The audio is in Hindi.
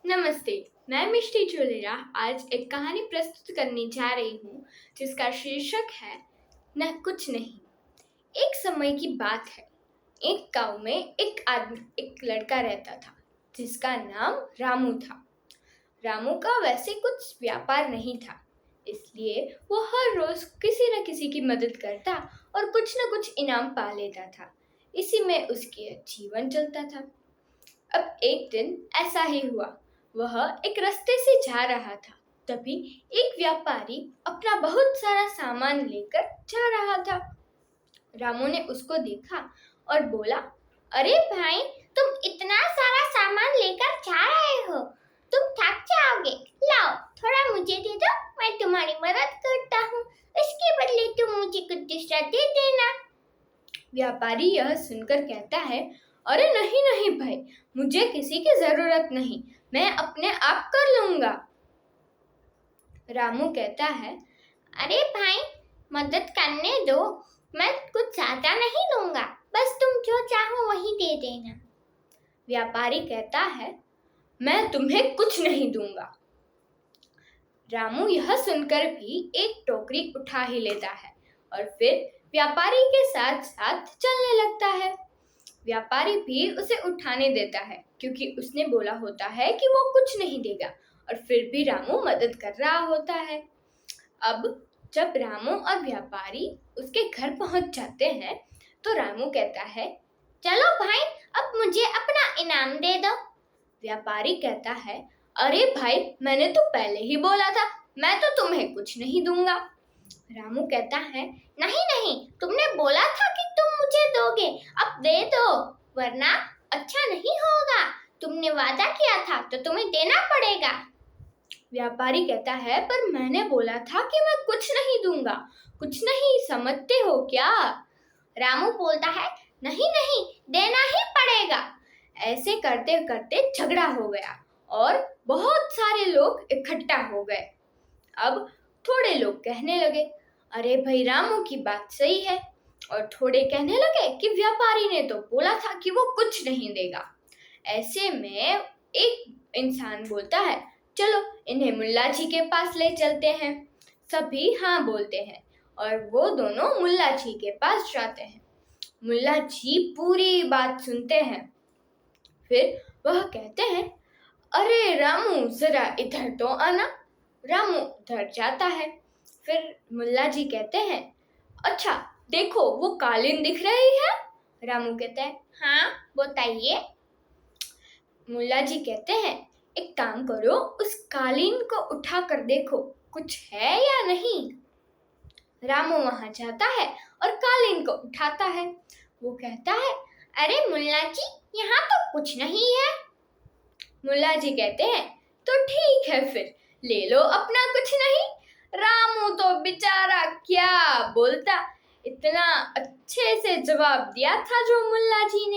नमस्ते। मैं मिष्टी चुलेरा आज एक कहानी प्रस्तुत करने जा रही हूँ जिसका शीर्षक है न कुछ नहीं। एक समय की बात है। एक गांव में एक लड़का रहता था जिसका नाम रामू था। रामू का वैसे कुछ व्यापार नहीं था, इसलिए वो हर रोज किसी न किसी की मदद करता और कुछ न कुछ इनाम पा लेता था। इसी में उसके जीवन चलता था। अब एक दिन ऐसा ही हुआ। वह एक रास्ते से जा रहा था। तभी एक व्यापारी अपना बहुत सारा सामान लेकर जा रहा था। रामू ने उसको देखा और बोला, अरे भाई, तुम इतना सारा सामान लेकर जा रहे हो, तुम थक जाओगे। लाओ, थोड़ा मुझे दे दो, मैं तुम्हारी मदद करता हूँ। इसके बदले तुम मुझे कुछ दूसरा दे देना। व्यापारी यह सुनकर कहता है, अरे नहीं नहीं भाई, मुझे किसी की जरूरत नहीं, मैं अपने आप कर लूंगा। रामू कहता है, अरे भाई, मदद करने दो, मैं कुछ ज्यादा नहीं लूंगा, बस तुम जो चाहो वही दे देना। व्यापारी कहता है, मैं तुम्हें कुछ नहीं दूंगा। रामू यह सुनकर भी एक टोकरी उठा ही लेता है और फिर व्यापारी के साथ साथ चलने लगता है। व्यापारी भी उसे उठाने देता है क्योंकि उसने बोला होता है कि वो कुछ नहीं देगा, और फिर भी रामू मदद कर रहा होता है। अब जब रामू और व्यापारी उसके घर पहुंच जाते हैं तो रामू कहता है, चलो भाई, अब मुझे अपना इनाम दे दो। व्यापारी कहता है, अरे भाई, मैंने तो पहले ही बोला था, मैं तो तुम्हें कुछ नहीं दूंगा। रामू कहता है, नहीं नहीं, तुमने बोला था कि तुम मुझे दोगे, अब दे दो, वरना अच्छा नहीं होगा। तुमने वादा किया था तो तुम्हें देना पड़ेगा। व्यापारी कहता है, पर मैंने बोला था कि मैं कुछ नहीं दूंगा, कुछ नहीं समझते हो क्या? रामू बोलता है, नहीं नहीं, देना ही पड़ेगा। ऐसे करते करते झगड़ा हो गया और बहुत सारे लोग इकट्ठा हो गए। अब थोड़े लोग कहने लगे, अरे भाई, रामू की बात सही है, और थोड़े कहने लगे कि व्यापारी ने तो बोला था कि वो कुछ नहीं देगा। ऐसे में एक इंसान बोलता है, चलो इन्हें मुल्ला जी के पास ले चलते हैं। सभी हाँ बोलते हैं और वो दोनों मुल्ला जी के पास जाते हैं। मुल्ला जी पूरी बात सुनते हैं। फिर वह कहते हैं, अरे रामू, जरा इधर तो आना। रामू उधर जाता है। फिर मुल्ला जी कहते हैं, अच्छा देखो, वो कालीन दिख रही है? रामू कहता है, हाँ बताइए। मुल्ला जी कहते हैं, एक काम करो, उस कालीन को उठा कर देखो, कुछ है या नहीं। रामू वहां जाता है और कालीन को उठाता है। वो कहता है, अरे मुल्ला जी, यहाँ तो कुछ नहीं है। मुल्ला जी कहते हैं, तो ठीक है, फिर ले लो अपना कुछ नहीं। रामू तो बेचारा क्या बोलता, इतना अच्छे से जवाब दिया था जो मुल्ला जी ने।